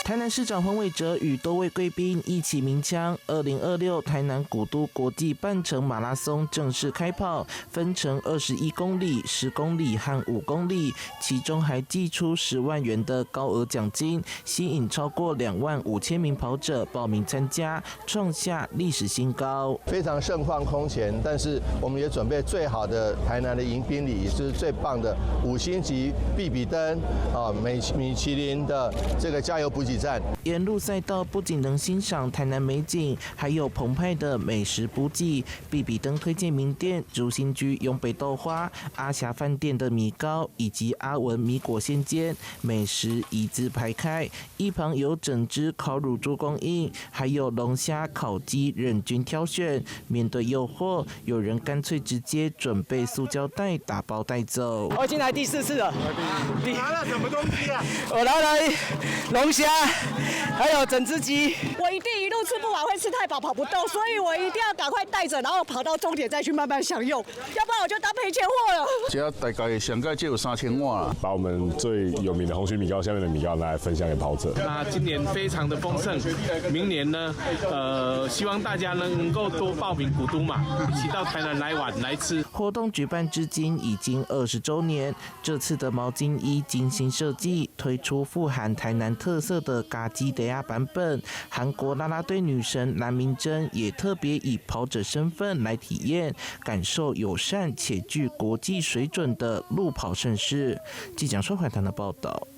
台南市長黃偉哲與多位貴賓一起鳴槍，2026台南古都國際半程馬拉松正式開跑，分成21公里、10公里和5公里，其中還祭出10萬元的高額獎金，吸引超過25000名跑者報名參加，創下歷史新高。非常盛況空前，但是我們也準備最好的台南的迎賓禮，也就是最棒的5星級必比登米其林的這個加油補給站。沿路賽道不僅能欣賞台南美景，還有澎湃的美食補給。必比登推薦名店竹心居永北豆花、阿霞飯店的米糕以及阿文米果鮮煎，美食一字排開，一旁有整隻烤乳豬供應，還有龍蝦、烤雞任君挑選。面對誘惑，有人乾脆直接準備塑膠袋打包帶走。我已經來第4次了。你拿了什麼東西啊？我拿了龍蝦，還有整隻雞。我一定一路吃不完，會吃太飽跑不動，所以我一定要趕快帶着，然後跑到終點再去慢慢享用，要不然我就當賠錢貨了。只要大概上蓋就有3000瓦了。把我們最有名的紅曲米糕下面的米糕拿來分享給跑者。那今年非常的豐盛，明年呢，希望大家能夠多報名古都嘛，一起到台南來玩來吃。活動舉辦至今已經20週年，這次的毛巾衣精心設計，推出富含台南特色的咖喱德亞版本。韓國啦啦隊女神藍明珍也特別以跑者身份來體驗，感受友善且具國際水準的路跑盛事。記者說，懷談的報道。